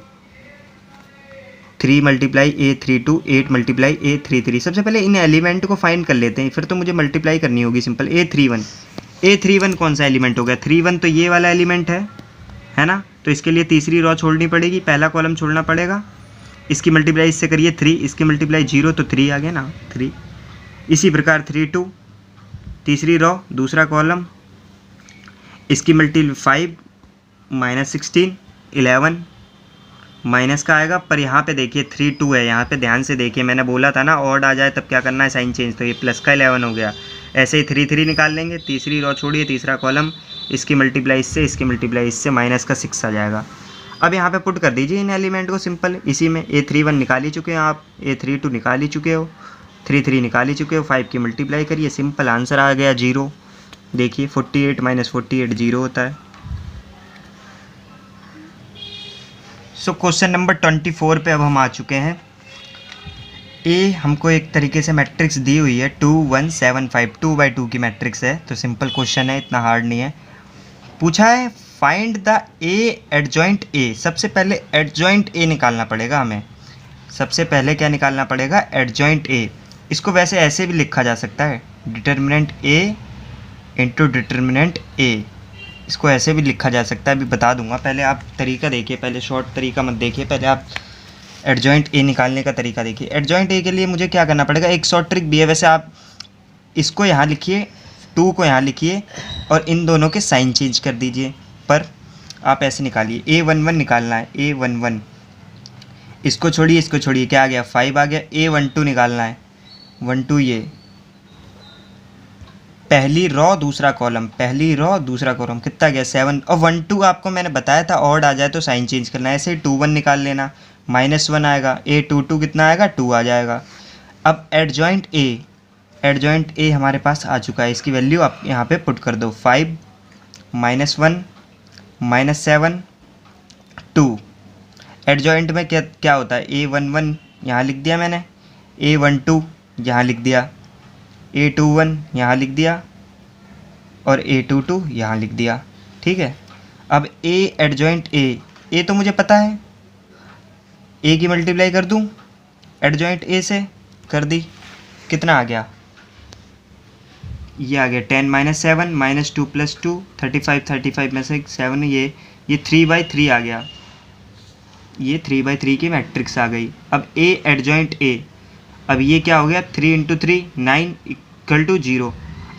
3 multiply a32 8 multiply a33। सबसे पहले इन एलिमेंट को फाइंड कर लेते हैं, फिर तो मुझे मल्टीप्लाई करनी होगी सिंपल। a31 कौन सा एलिमेंट हो गया 31, तो ये वाला एलिमेंट है ना। तो इसके लिए तीसरी रो छोड़नी पड़ेगी, पहला कॉलम छोड़ना पड़ेगा। इसकी मल्टीप्लाई इससे करिए 3, इसकी मल्टीप्लाई 0 तो 3 आ गया ना 3। इसी प्रकार 3 2 तीसरी रो दूसरा कॉलम, इसकी मल्टीप्लाई 5 माइनस 16 11 माइनस का आएगा। पर यहाँ पे देखिए 3 2 है, यहाँ पे ध्यान से देखिए, मैंने बोला था ना ऑड आ जाए तब क्या करना है साइन चेंज, तो ये प्लस का 11 हो गया। ऐसे ही 3 3 निकाल लेंगे, तीसरी रो छोड़िए तीसरा कॉलम, इसकी मल्टीप्लाई इससे, इसकी मल्टीप्लाई इससे, माइनस का 6 आ जाएगा। अब यहाँ पे पुट कर दीजिए इन एलिमेंट को सिंपल, इसी में a31 निकाल ही चुके हैं आप, a32 निकाल ही चुके हो, 3 3 निकाल ही चुके हो, 5 की मल्टीप्लाई करिए, सिंपल आंसर आ गया 0। देखिए 48 माइनस 48 0 होता है। सो क्वेश्चन नंबर 24 पे अब हम आ चुके हैं। ए हमको एक तरीके से मैट्रिक्स दी हुई है 2 1 7 5 2/2 की मैट्रिक्स है, तो सिंपल क्वेश्चन है, इतना हार्ड नहीं है। पूछा है find the A adjoint A. सबसे पहले एडजॉइंट ए निकालना पड़ेगा हमें, सबसे पहले क्या निकालना पड़ेगा एडजॉइंट ए। इसको वैसे ऐसे भी लिखा जा सकता है डिटर्मिनेंट ए इंटू डिटर्मिनेंट ए, इसको ऐसे भी लिखा जा सकता है, अभी बता दूंगा। पहले आप तरीका देखिए, पहले शॉर्ट तरीका मत देखिए, पहले आप एडजॉइंट ए निकालने का तरीका देखिए। एडजॉइंट ए के लिए मुझे क्या करना पड़ेगा, एक शॉर्ट ट्रिक भी है वैसे, आप इसको यहाँ लिखिए 2 को यहाँ लिखिए और इन दोनों के साइन चेंज कर दीजिए। पर आप ऐसे निकालिए, a11 निकालना है, a11 इसको छोड़िए क्या आ गया 5 आ गया। a12 निकालना है 12, ये पहली रो दूसरा कॉलम, पहली रो दूसरा कॉलम कितना गया 7। और 12 आपको मैंने बताया था ऑड आ जाए तो साइन चेंज करना है। ऐसे ही 21 निकाल लेना, -1 आएगा, A22 कितना आएगा, 2 आ जाएगा। अब एडजॉइंट ए हमारे पास आ चुका है, इसकी वैल्यू आप यहाँ पे पुट कर दो, 5 -1 -7 2। एडजॉइंट में क्या क्या होता है, A11 यहाँ लिख दिया मैंने, A12 यहाँ लिख दिया, A21 यहाँ लिख दिया और A22 यहाँ लिख दिया, ठीक है। अब A एडजॉइंट ए तो मुझे पता है, ए की मल्टीप्लाई कर दूँ एडजॉइंट ए से, कर दी, कितना आ गया, ये आ गया 10 - 7 -2 + 2 35 में से 7, ये 3/3 आ गया, ये 3/3 की मैट्रिक्स आ गई। अब ए एडजॉइंट ए, अब ये क्या हो गया, 3 × 3 9 = 0।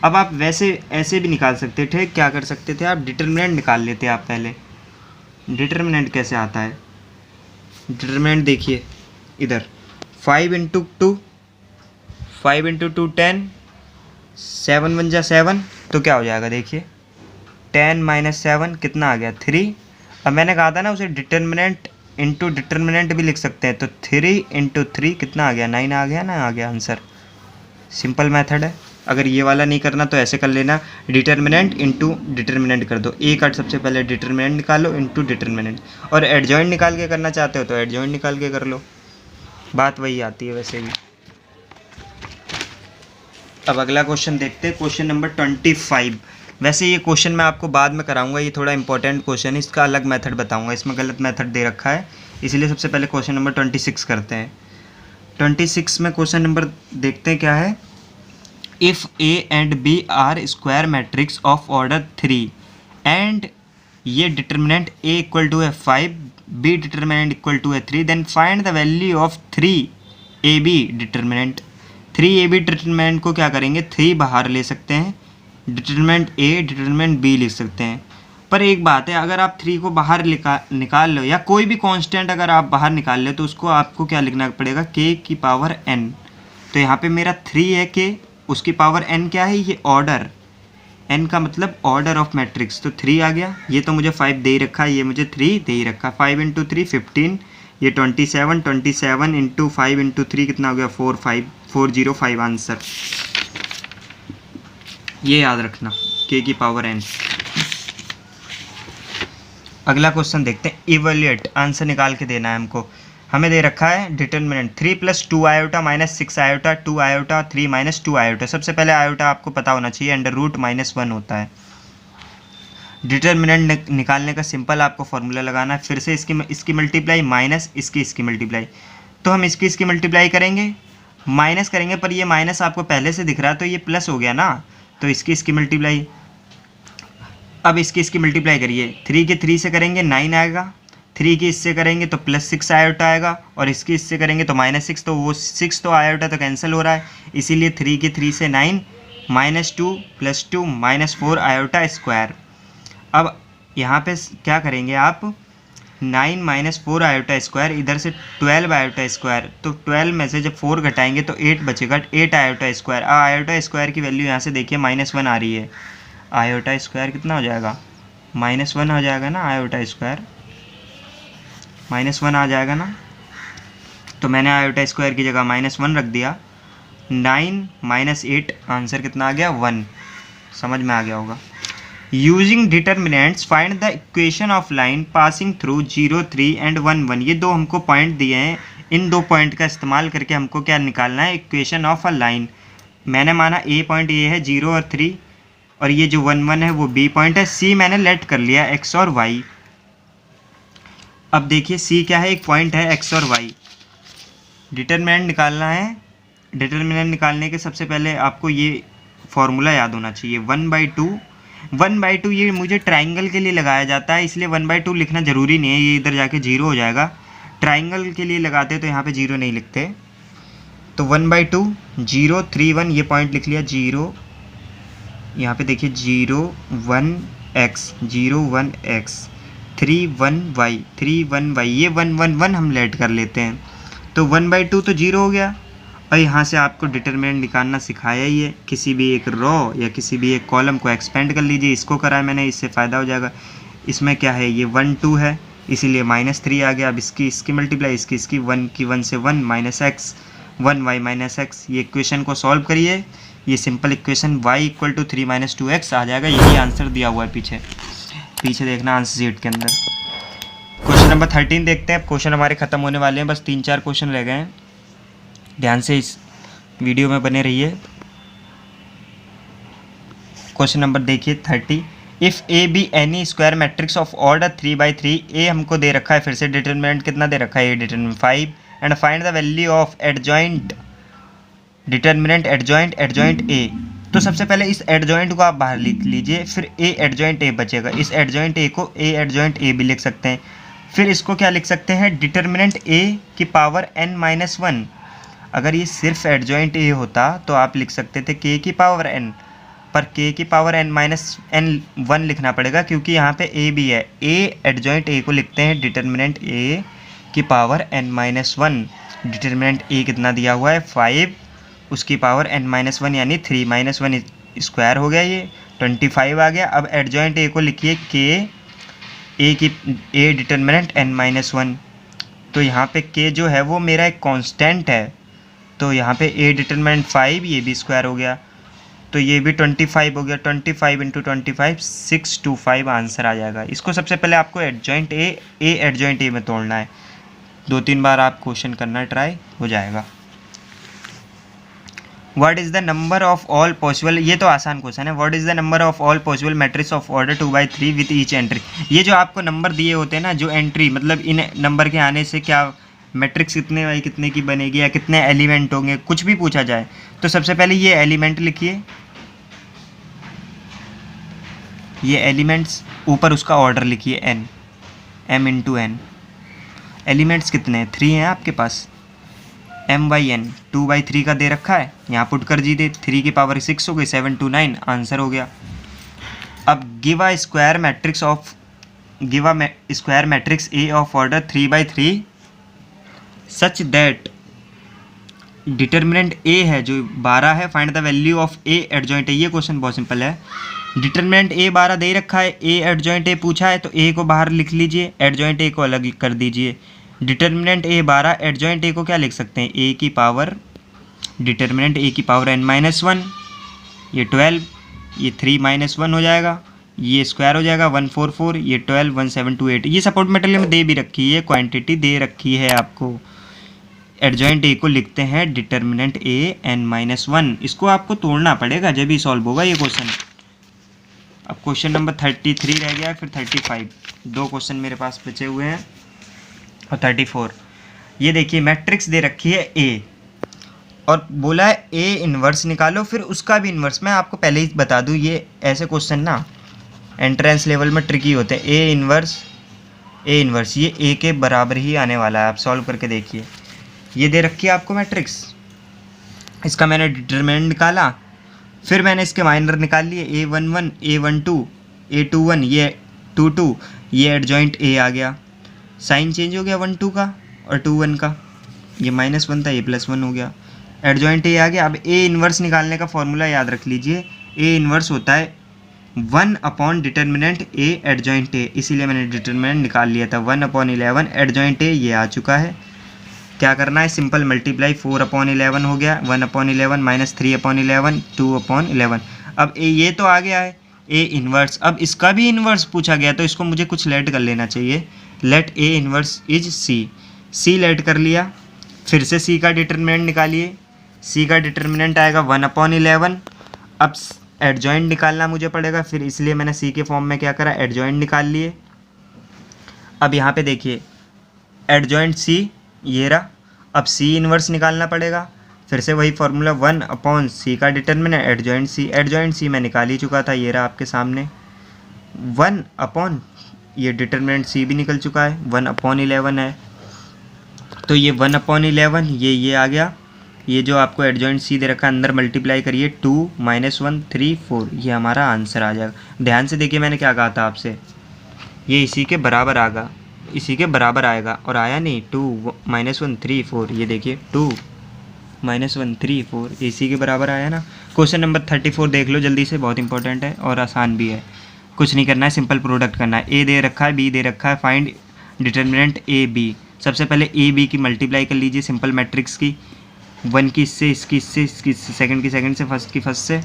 अब आप वैसे ऐसे भी निकाल सकते थे, क्या कर सकते थे आप, डिटर्मिनेंट निकाल लेते आप पहले। डिटर्मिनेंट कैसे आता है, डिटर्मिनेंट देखिए इधर, 5 × 2 5 × 2 10, 7 × 1 = 7, तो क्या हो जाएगा देखिए, 10 - 7 कितना आ गया, 3। अब मैंने कहा था ना उसे डिटर्मिनेंट इंटू डिटर्मिनेंट भी लिख सकते हैं, तो 3 × 3 कितना आ गया, 9 आ गया ना, आ गया आंसर। सिंपल मेथड है। अगर ये वाला नहीं करना तो ऐसे कर लेना, डिटर्मिनेंट इंटू डिटर्मिनेंट कर दो, ए का सबसे पहले डिटर्मिनेंट निकालो इंटू डिटर्मिनेंट, और एडजॉइंट निकाल के करना चाहते हो तो एडजॉइंट निकाल के कर लो, बात वही आती है वैसे भी। अब अगला क्वेश्चन देखते हैं, क्वेश्चन नंबर 25। वैसे ये क्वेश्चन मैं आपको बाद में कराऊंगा, ये थोड़ा इंपॉर्टेंट क्वेश्चन है, इसका अलग मेथड बताऊंगा, इसमें गलत मेथड दे रखा है, इसलिए सबसे पहले क्वेश्चन नंबर 26 करते हैं। 26 में क्वेश्चन नंबर देखते हैं क्या है, if A and B are square matrix of order 3 and ये determinant A = 5, B determinant = 3, then find the value of 3AB determinant. 3AB determinant को क्या करेंगे, 3 बाहर ले सकते हैं, डिटर्मिनेंट A डिटर्मिनेंट B लिख सकते हैं। पर एक बात है, अगर आप 3 को बाहर निकाल लो, या कोई भी कांस्टेंट अगर आप बाहर निकाल ले, तो उसको आपको क्या लिखना पड़ेगा, k⁴n। तो यहाँ पे मेरा 3 है, k उसकी पावर n क्या है, ये ऑर्डर, n का मतलब ऑर्डर ऑफ मैट्रिक्स, तो 3 आ गया। ये तो मुझे 5 दे ही रखा है, ये मुझे 3 दे ही रखा, 5 × 3 15, ये 27 × 5 × 3 कितना हो गया, 405 आंसर। ये याद रखना, k⁴n। अगला क्वेश्चन देखते हैं, इवैल्यूएट, आंसर निकाल के देना है हमको। हमें दे रखा है determinant 3 + 2 iota -6 iota 2 iota 3 - 2 iota. सबसे पहले आयोटा आपको पता होना चाहिए, √-1 होता है। डिटर्मिनेंट निकालने का सिंपल आपको फॉर्मूला लगाना है, फिर से इसकी मल्टीप्लाई माइनस इसकी मल्टीप्लाई, तो हम इसकी मल्टीप्लाई करेंगे, माइनस करेंगे, पर ये माइनस आपको पहले से दिख रहा है तो ये प्लस हो गया ना, तो इसकी मल्टीप्लाई। अब इसकी मल्टीप्लाई करिए, 3 के 3 से करेंगे 9 आएगा, 3 की इससे करेंगे तो +6 आयोटा आएगा, और इसकी इससे करेंगे तो -6, तो वो 6 तो आयोटा तो कैंसिल हो रहा है, इसीलिए 3 के 3 से 9, -2 + 2 -4 आयोटा स्क्वायर। अब यहाँ पे क्या करेंगे आप, 9 - 4 आयोटा स्क्वायर, इधर से 12 आयोटा स्क्वायर, तो 12 में से जब 4 घटाएंगे तो 8 बचेगा, 8 आयोटा स्क्वायर। अब आयोटा स्क्वायर की वैल्यू यहाँ से देखिए -1 आ रही है, आयोटा स्क्वायर कितना हो जाएगा, -1 हो जाएगा ना, आयोटा स्क्वायर -1 आ जाएगा ना, तो मैंने आयोटा स्क्वायर की जगह -1 रख दिया। 9 - 8 आंसर कितना आ गया, 1। समझ में आ गया होगा। Using determinants find the equation of line passing through 0 3 and 1 1। ये दो हमको पॉइंट दिए हैं, इन दो पॉइंट का इस्तेमाल करके हमको क्या निकालना है, इक्वेशन ऑफ अ लाइन। मैंने माना ए पॉइंट ये है 0 और 3, और ये जो 1 1 है वो बी पॉइंट है, सी मैंने लेट कर लिया x और y। अब देखिए सी क्या है, एक पॉइंट है x और y। डिटर्मिनेंट निकालना है, डिटर्मिनेंट निकालने के सबसे पहले आपको ये फॉर्मूला याद होना चाहिए, 1/2 ये मुझे ट्राइंगल के लिए लगाया जाता है, इसलिए 1/2 लिखना ज़रूरी नहीं है, ये इधर जाके 0 हो जाएगा। ट्राइंगल के लिए लगाते तो यहाँ पे 0 नहीं लिखते, तो 1/2 0 3 1 ये पॉइंट लिख लिया, 0 यहाँ पे देखिए 0 1 x 0 1 x 3 1 y 3 1 y, ये 1 1 1 हम लेट कर लेते हैं, तो 1/2 तो 0 हो गया। और यहाँ से आपको डिटर्मिनेंट निकालना सिखाया ही है, किसी भी एक रो या किसी भी एक कॉलम को एक्सपेंड कर लीजिए, इसको करा है मैंने, इससे फ़ायदा हो जाएगा। इसमें क्या है, ये 1 2 है, इसीलिए -3 आ गया। अब इसकी मल्टीप्लाई, इसकी 1 की 1 से 1 minus X 1y minus X. ये इक्वेशन को सॉल्व करिए, ये simple equation y equal to 3 - 2x आ जाएगा। यही आंसर दिया हुआ है पीछे देखना आंसर शीट के अंदर। क्वेश्चन नंबर 13 देखते हैं। अब क्वेश्चन हमारे ख़त्म होने वाले हैं, बस 3-4 क्वेश्चन रह गए हैं। ध्यान से इस वीडियो में बने रहिए। क्वेश्चन नंबर देखिए 30। If A be N E square matrix of order 3/3, ए हमको दे रखा है, फिर से डिटरमिनेंट कितना दे रखा है, A determinant 5, and find the value of adjoint determinant adjoint A. तो सबसे पहले इस एडजॉइंट को आप बाहर लिख लीजिए, फिर ए एडजॉइंट ए बचेगा। इस एडजॉइंट ए को ए एडजॉइंट ए भी लिख सकते हैं। फिर इसको क्या लिख सकते हैं, डिटरमिनेंट ए की पावर n-1। अगर ये सिर्फ एडजॉइंट ए होता तो आप लिख सकते थे k की पावर n, पर k की पावर n-1 लिखना पड़ेगा क्योंकि यहाँ पे a भी है। a एडजॉइंट a को लिखते हैं डिटरमिनेंट a की पावर n-1। डिटरमिनेंट a कितना दिया हुआ है 5, उसकी पावर n-1 यानी 3 - 1 स्क्वायर हो गया, ये 25 आ गया। अब एडजॉइंट a को लिखिए k a डिटरमिनेंट n-1। तो यहाँ पे k जो है वो मेरा एक कांस्टेंट है, तो यहाँ पे a डिटरमिनेंट 5, ये भी स्क्वायर हो गया, तो ये भी 25 हो गया। 25 × 25 625 आंसर आ जाएगा। इसको सबसे पहले आपको एडजॉइंट ए एडजॉइंट ए में तोड़ना है। 2-3 बार आप क्वेश्चन करना ट्राई, हो जाएगा। What is the number of all possible, ये तो आसान क्वेश्चन है। What is the number of all possible matrix of order 2/3 with each entry. ये जो आपको नंबर दिए होते हैं ना, जो एंट्री मतलब इन नंबर के आने से क्या मैट्रिक्स कितने बाई कितने की बनेगी या कितने एलिमेंट होंगे, कुछ भी पूछा जाए तो सबसे पहले ये एलिमेंट लिखिए, ये एलिमेंट्स, ऊपर उसका ऑर्डर लिखिए n, m × n। एलिमेंट्स कितने हैं, 3 हैं आपके पास। m/n 2/3 का दे रखा है, यहाँ पुट कर दीजिए, 3 की पावर 6 हो गई, 7 to 9 आंसर हो गया। अब give a square matrix A of order 3/3 such that determinant A है जो 12 है, find the value of A adjoint A। ये क्वेश्चन बहुत सिंपल है। डिटरमिनेंट A 12 दे रखा है, A एडजॉइंट A पूछा है, तो A को बाहर लिख लीजिए, एडजॉइंट A को अलग कर दीजिए। डिटरमिनेंट A 12, एडजॉइंट A को क्या लिख सकते हैं, A की पावर, डिटरमिनेंट A की पावर n-1, ये 12, ये 3 - 1 हो जाएगा, ये स्क्वायर हो जाएगा 144, ये 12 1728। ये सपोर्ट मटेरियल में दे भी रखी है, क्वांटिटी दे रखी है आपको। एडजॉइंट A को लिखते हैं डिटरमिनेंट A n-1। इसको आपको तोड़ना पड़ेगा जब भी सॉल्व होगा ये क्वेश्चन। अब क्वेश्चन नंबर 33 रह गया है, फिर 35, 2 क्वेश्चन मेरे पास बचे हुए हैं, और 34। ये देखिए मैट्रिक्स दे रखी है A और बोला है A इन्वर्स निकालो, फिर उसका भी इन्वर्स। मैं आपको पहले ही बता दूं, ये ऐसे क्वेश्चन ना एंट्रेंस लेवल में ट्रिकी होते हैं। A इन्वर्स ये A के बराबर ही आने वाला है, आप सॉल्व करके देखिए। ये दे रखी है आपको मैट्रिक्स, इसका मैंने डिटरमिनेंट निकाला, फिर मैंने इसके माइनर निकाल लिए, A11 A12 A21 ये 22, ये एडजॉइंट A आ गया, साइन चेंज हो गया 1-2 का और 2-1 का, ये -1 था, ये +1 हो गया, एडजॉइंट A आ गया। अब A इन्वर्स निकालने का फॉर्मूला याद रख लीजिए, A इन्वर्स होता है 1 डिटरमिनेंट A एडजॉइंट A, इसीलिए मैंने डिटरमिनेंट निकाल लिया था। 1/11 एडजॉइंट A ये आ चुका है। क्या करना है, सिंपल मल्टीप्लाई, 4/11 हो गया, 1/11 - 3/11 2/11। अब ये तो आ गया है A इन्वर्स। अब इसका भी इन्वर्स पूछा गया तो इसको मुझे कुछ लेट कर लेना चाहिए। Let A inverse is C let कर लिया, फिर से C का डिटरमिनेंट निकालिए। C का डिटरमिनेंट आएगा 1/11। अब एडजॉइंट निकालना मुझे पड़ेगा, फिर इसलिए मैंने C के फॉर्म में क्या करा, एडजॉइंट निकाल लिए। अब यहाँ पे देखिए एडजॉइंट C ये रहा, अब C इन्वर्स निकालना पड़ेगा, फिर से वही फार्मूला 1/C का डिटरमिनेंट एडजॉइंट C मैं निकाल ही चुका था, ये रहा आपके सामने 1/ ये डिटरमिनेंट C भी निकल चुका है, 1/11 है, तो ये 1/11 ये आ गया। ये जो आपको एडजॉइंट C दे रखा है अंदर मल्टीप्लाई करिए, 2 - 1 3 4, ये हमारा आंसर आ जाएगा। ध्यान से देखिए मैंने क्या कहा था आपसे, ये इसी के बराबर आएगा, इसी के बराबर आएगा, और आया नहीं, 2 - 1 3 4, ये देखिए 2 - 1 3 4 इसी के बराबर आया ना। क्वेश्चन नंबर 34 देख लो जल्दी से, बहुत इंपॉर्टेंट है और आसान भी है। कुछ नहीं करना है, सिंपल प्रोडक्ट करना है। A दे रखा है, B दे रखा है, फाइंड डिटर्मिनेंट ए बी। सबसे पहले ए बी की मल्टीप्लाई कर लीजिए सिंपल मैट्रिक्स की, 1 की इससे, इसकी इससे, इसकी सेकंड की सेकंड से, फर्स्ट की फर्स्ट से,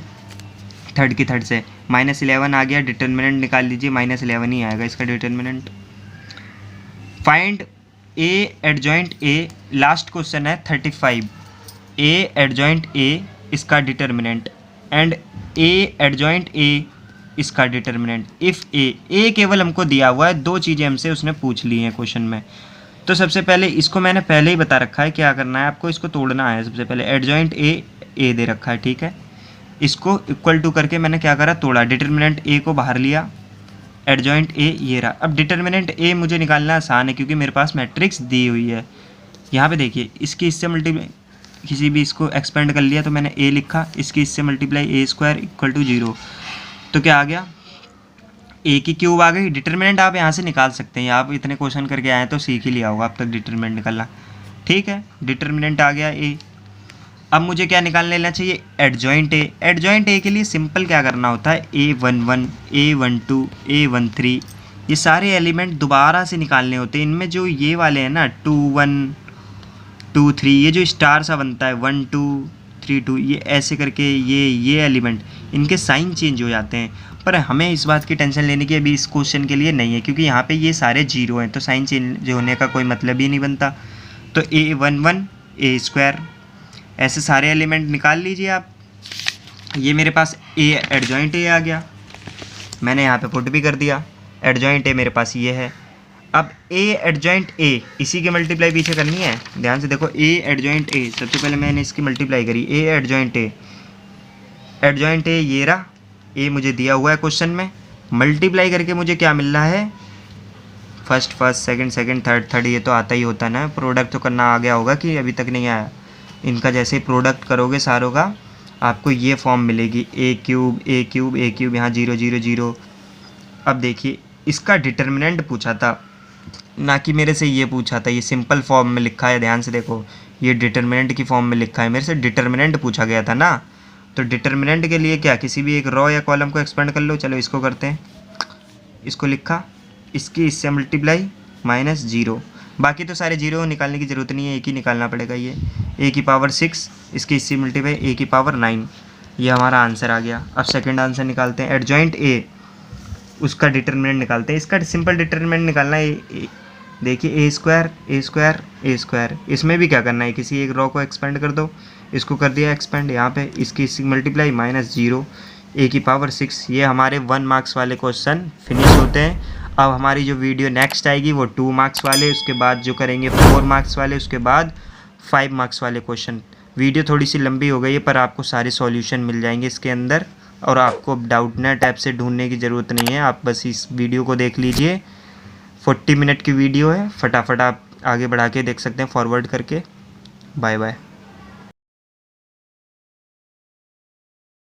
थर्ड की थर्ड से। -11 आ गया, डिटर्मिनेंट निकाल लीजिए, -11 ही आएगा इसका determinant. Find A adjoint A, last question है 35, ए एडजॉइंट ए इसका determinant and A adjoint A इसका डिटर्मिनेंट। इफ़ ए केवल हमको दिया हुआ है, दो चीज़ें हमसे उसने पूछ ली हैं क्वेश्चन में। तो सबसे पहले इसको मैंने पहले ही बता रखा है क्या करना है आपको, इसको तोड़ना है। सबसे पहले एडजॉइंट ए दे रखा है, ठीक है, इसको इक्वल टू करके मैंने क्या करा, तोड़ा, डिटर्मिनेंट ए को बाहर लिया, एडजॉइंट ए ये रहा। अब डिटर्मिनेंट ए मुझे निकालना आसान है क्योंकि मेरे पास मैट्रिक्स दी हुई है। यहाँ पे देखिए, इसकी इससे मल्टीप्लाई, किसी भी इसको एक्सपेंड कर लिया तो मैंने ए लिखा, इसकी इससे मल्टीप्लाई A² इक्वल टू 0। तो क्या आ गया, ए की क्यूब आ गई। डिटर्मिनेंट आप यहाँ से निकाल सकते हैं, आप इतने क्वेश्चन करके आए तो सीख ही लिया होगा अब तक डिटर्मिनेंट निकालना, ठीक है। डिटर्मिनेंट आ गया ए। अब मुझे क्या निकाल लेना चाहिए, एडजॉइंट ए। एडजॉइंट ए के लिए सिंपल क्या करना होता है, A11, A12, A13, ये सारे एलिमेंट दोबारा से निकालने होते हैं। इनमें जो ये वाले हैं ना 2 1 2 3, ये जो स्टार सा बनता है 1 2 3 2, ये ऐसे करके ये एलिमेंट, इनके साइन चेंज हो जाते हैं। पर हमें इस बात की टेंशन लेने की अभी इस क्वेश्चन के लिए नहीं है क्योंकि यहाँ पे ये सारे 0 हैं, तो साइन चेंज होने का कोई मतलब ही नहीं बनता। तो A11 A², ऐसे सारे एलिमेंट निकाल लीजिए आप। ये मेरे पास ए एडजॉइंट ए आ गया, मैंने यहाँ पे पुट भी कर दिया, एडजॉइंट ए मेरे पास ये है। अब ए एडजॉइंट ए, इसी की मल्टीप्लाई पीछे करनी है, ध्यान से देखो, ए एडजॉइंट ए, सबसे पहले मैंने इसकी मल्टीप्लाई करी, ए एडजॉइंट ए, एडजॉइंट ए ये रहा, ए मुझे दिया हुआ है क्वेश्चन में, मल्टीप्लाई करके मुझे क्या मिल रहा है, first first, second second, third third, ये तो आता ही होता है ना। प्रोडक्ट तो करना आ गया होगा कि अभी तक नहीं आया। इनका जैसे ही प्रोडक्ट करोगे सारों का, आपको ये फॉर्म मिलेगी, ए क्यूब ए क्यूब ए क्यूब, यहाँ 0 0 0। अब देखिए, इसका डिटर्मिनेंट पूछा था, ना कि मेरे से ये पूछा था। ये सिंपल फॉर्म में लिखा है, ध्यान से देखो, ये डिटर्मिनेंट की फॉर्म में लिखा है, मेरे से डिटर्मिनेंट पूछा गया था ना। तो डिटर्मिनेंट के लिए क्या, किसी भी एक रो या कॉलम को एक्सपेंड कर लो। चलो इसको करते हैं, इसको लिखा, इसकी इससे मल्टीप्लाई -0, बाकी तो सारे 0 निकालने की ज़रूरत नहीं है, एक ही निकालना पड़ेगा। ये A⁴ इसकी इससे मल्टीप्लाई A⁴ ये हमारा आंसर आ गया। अब सेकंड आंसर निकालते हैं, एडजॉइंट ए, उसका डिटर्मिनेंट निकालते हैं। इसका सिंपल डिटर्मिनेंट निकालना है, देखिए A², इसमें भी क्या करना है, किसी एक रो को एक्सपेंड कर दो, इसको कर दिया एक्सपेंड, यहाँ पे इसकी मल्टीप्लाई -0, A⁴ ये हमारे 1 मार्क्स वाले क्वेश्चन फिनिश होते हैं। अब हमारी जो वीडियो नेक्स्ट आएगी वो 2 मार्क्स वाले, उसके बाद जो करेंगे 4 मार्क्स वाले, उसके बाद 5 मार्क्स वाले क्वेश्चन। वीडियो थोड़ी सी लंबी हो गई है पर आपको सारे सॉल्यूशन मिल जाएंगे इसके अंदर, और आपको डाउटनेट ऐप से ढूंढने की ज़रूरत नहीं है, आप बस इस वीडियो को देख लीजिए। 40 मिनट की वीडियो है, फटाफट आप आगे बढ़ा के देख सकते हैं फॉरवर्ड करके। Bye bye.